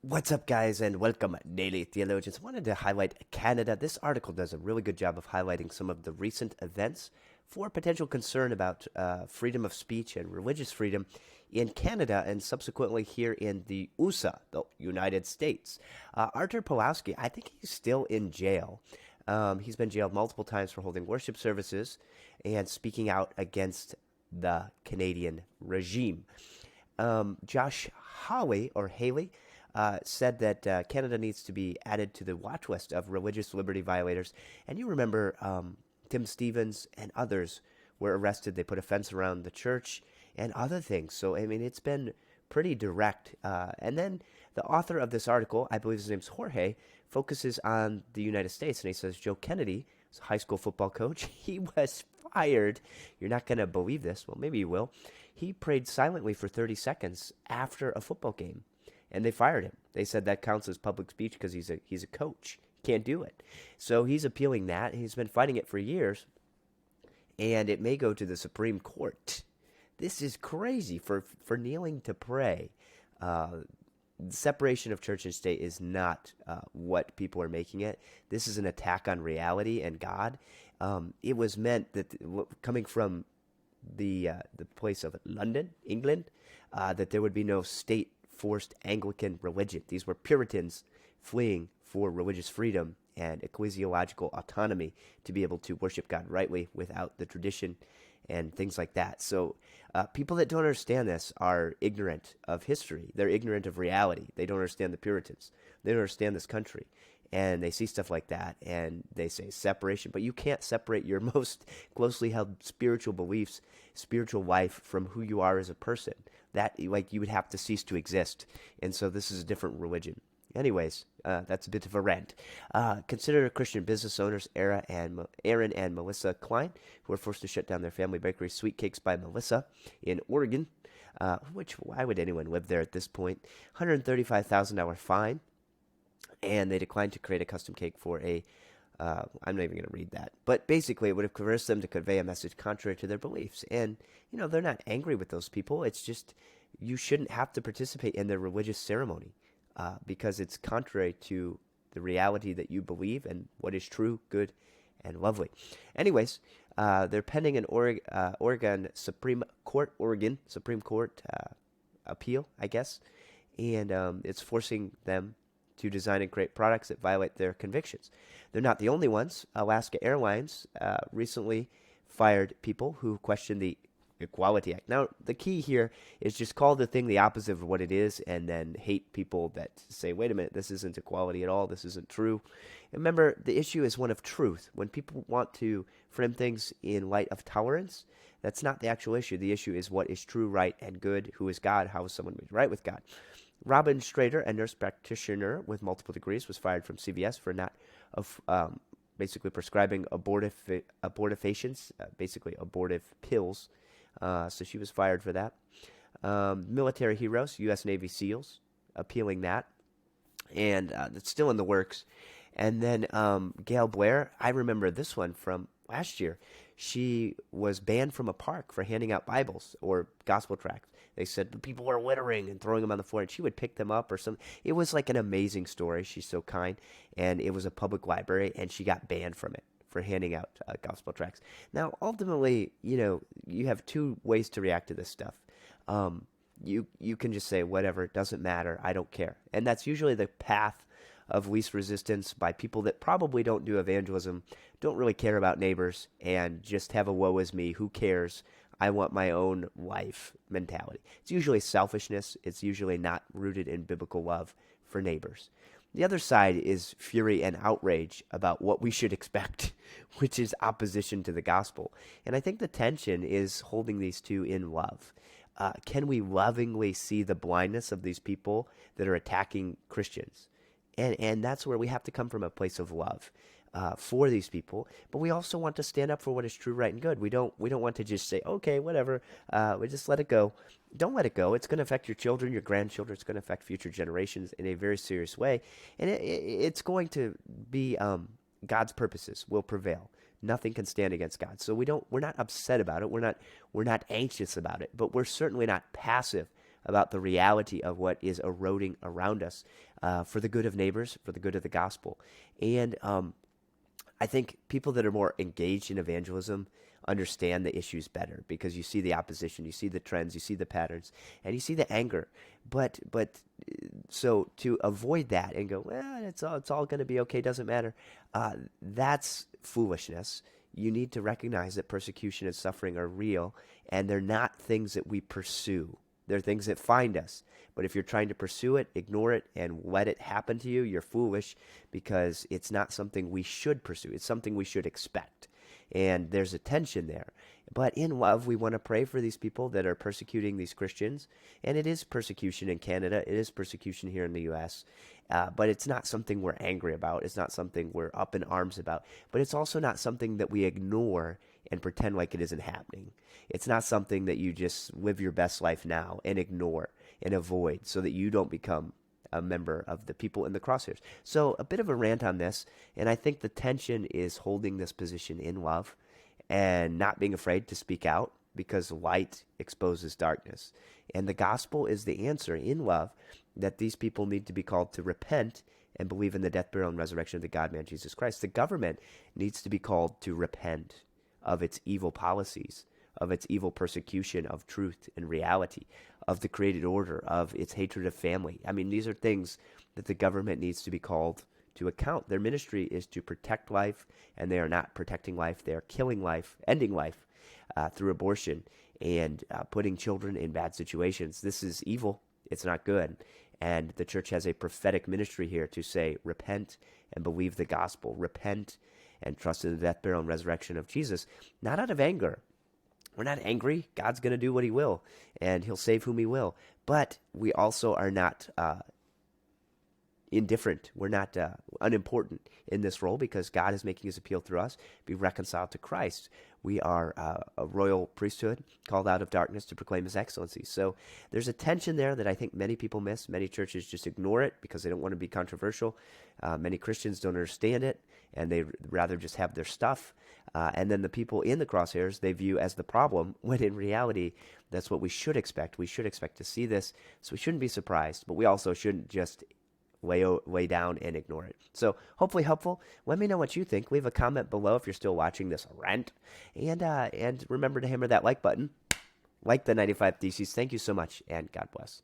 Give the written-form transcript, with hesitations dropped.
What's up, guys, and welcome, Daily Theologians. Wanted to highlight Canada. This article does a really good job of highlighting some of the recent events for potential concern about freedom of speech and religious freedom in Canada and subsequently here in the USA, the United States. Artur Pawlowski, I think he's still in jail. He's been jailed multiple times for holding worship services and speaking out against the Canadian regime. Josh Haley said that Canada needs to be added to the watch list of religious liberty violators. And you remember Tim Stevens and others were arrested. They put a fence around the church and other things. So, I mean, it's been pretty direct. And then the author of this article, I believe his name's Jorge, focuses on the United States. And he says Joe Kennedy, a high school football coach, he was fired. You're not going to believe this. Well, maybe you will. He prayed silently for 30 seconds after a football game, and they fired him. They said that counts as public speech because he's a coach. Can't do it. So he's appealing that. He's been fighting it for years, and it may go to the Supreme Court. This is crazy for kneeling to pray. Separation of church and state is not what people are making it. This is an attack on reality and God. It was meant that coming from the place of London, England, that there would be no state-forced Anglican religion. These were Puritans fleeing for religious freedom and ecclesiological autonomy to be able to worship God rightly without the tradition and things like that. So people that don't understand this are ignorant of history. They're ignorant of reality. They don't understand the Puritans. They don't understand this country. And they see stuff like that, and they say separation. But you can't separate your most closely held spiritual beliefs, spiritual life, from who you are as a person. That, like, you would have to cease to exist. And so this is a different religion. Anyways, that's a bit of a rant. Consider Christian business owners Aaron and Melissa Klein, who were forced to shut down their family bakery, Sweet Cakes by Melissa, in Oregon. Why would anyone live there at this point? $135,000 fine. And they declined to create a custom cake for I'm not even going to read that. But basically, it would have coerced them to convey a message contrary to their beliefs. And, they're not angry with those people. It's just you shouldn't have to participate in their religious ceremony because it's contrary to the reality that you believe and what is true, good, and lovely. Anyways, they're pending an Oregon Supreme Court appeal, I guess. And it's forcing them to design and create products that violate their convictions. They're not the only ones. Alaska Airlines recently fired people who questioned the Equality Act. Now, the key here is just call the thing the opposite of what it is and then hate people that say, wait a minute, this isn't equality at all, this isn't true. And remember, the issue is one of truth. When people want to frame things in light of tolerance, that's not the actual issue. The issue is what is true, right, and good, who is God, how is someone made right with God. Robin Strader, a nurse practitioner with multiple degrees, was fired from CVS for not basically prescribing abortifacients, basically abortive pills. So she was fired for that. Military heroes, U.S. Navy SEALs, appealing that. And it's still in the works. And then Gail Blair, I remember this one from last year. She was banned from a park for handing out Bibles or gospel tracts. They said the people were littering and throwing them on the floor, and she would pick them up or something. It was like an amazing story. She's so kind. And it was a public library, and she got banned from it for handing out gospel tracts. Now, ultimately, you have two ways to react to this stuff. You can just say, whatever, it doesn't matter, I don't care. And that's usually the path of least resistance by people that probably don't do evangelism, don't really care about neighbors, and just have a woe is me, who cares, I want my own life mentality. It's usually selfishness. It's usually not rooted in biblical love for neighbors. The other side is fury and outrage about what we should expect, which is opposition to the gospel. And I think the tension is holding these two in love. Can we lovingly see the blindness of these people that are attacking Christians? And that's where we have to come from a place of love for these people. But we also want to stand up for what is true, right, and good. We don't want to just say, okay, whatever, we just let it go. Don't let it go. It's going to affect your children, your grandchildren. It's going to affect future generations in a very serious way. And it's going to be God's purposes will prevail. Nothing can stand against God. So we're not upset about it. We're not anxious about it. But we're certainly not passive about the reality of what is eroding around us, for the good of neighbors, for the good of the gospel. And I think people that are more engaged in evangelism understand the issues better, because you see the opposition, you see the trends, you see the patterns, and you see the anger. So to avoid that and go, well, it's all going to be okay, doesn't matter, that's foolishness. You need to recognize that persecution and suffering are real, and they're not things that we pursue. They're things that find us. But if you're trying to pursue it, ignore it, and let it happen to you, you're foolish, because it's not something we should pursue. It's something we should expect. And there's a tension there. But in love, we want to pray for these people that are persecuting these Christians. And it is persecution in Canada. It is persecution here in the U.S. But it's not something we're angry about. It's not something we're up in arms about. But it's also not something that we ignore and pretend like it isn't happening. It's not something that you just live your best life now and ignore and avoid, so that you don't become a member of the people in the crosshairs. So a bit of a rant on this, and I think the tension is holding this position in love and not being afraid to speak out, because light exposes darkness. And the gospel is the answer in love, that these people need to be called to repent and believe in the death, burial, and resurrection of the God-man Jesus Christ. The government needs to be called to repent of its evil policies, of its evil persecution of truth and reality, of the created order, of its hatred of family. I mean, these are things that the government needs to be called to account. Their ministry is to protect life, and they are not protecting life. They are killing life, ending life through abortion, and putting children in bad situations. This is evil. It's not good. And the church has a prophetic ministry here to say, repent and believe the gospel. Repent and trust in the death, burial, and resurrection of Jesus, not out of anger. We're not angry. God's going to do what he will, and he'll save whom he will. But we also are not indifferent. We're not unimportant in this role, because God is making his appeal through us, be reconciled to Christ. We are a royal priesthood called out of darkness to proclaim his excellency. So there's a tension there that I think many people miss. Many churches just ignore it because they don't want to be controversial. Many Christians don't understand it, and they rather just have their stuff. And then the people in the crosshairs, they view as the problem, when in reality, that's what we should expect. We should expect to see this, so we shouldn't be surprised, but we also shouldn't just lay down and ignore it. So hopefully helpful. Let me know what you think. Leave a comment below if you're still watching this rant. And remember to hammer that like button. Like the 95 Theses. Thank you so much, and God bless.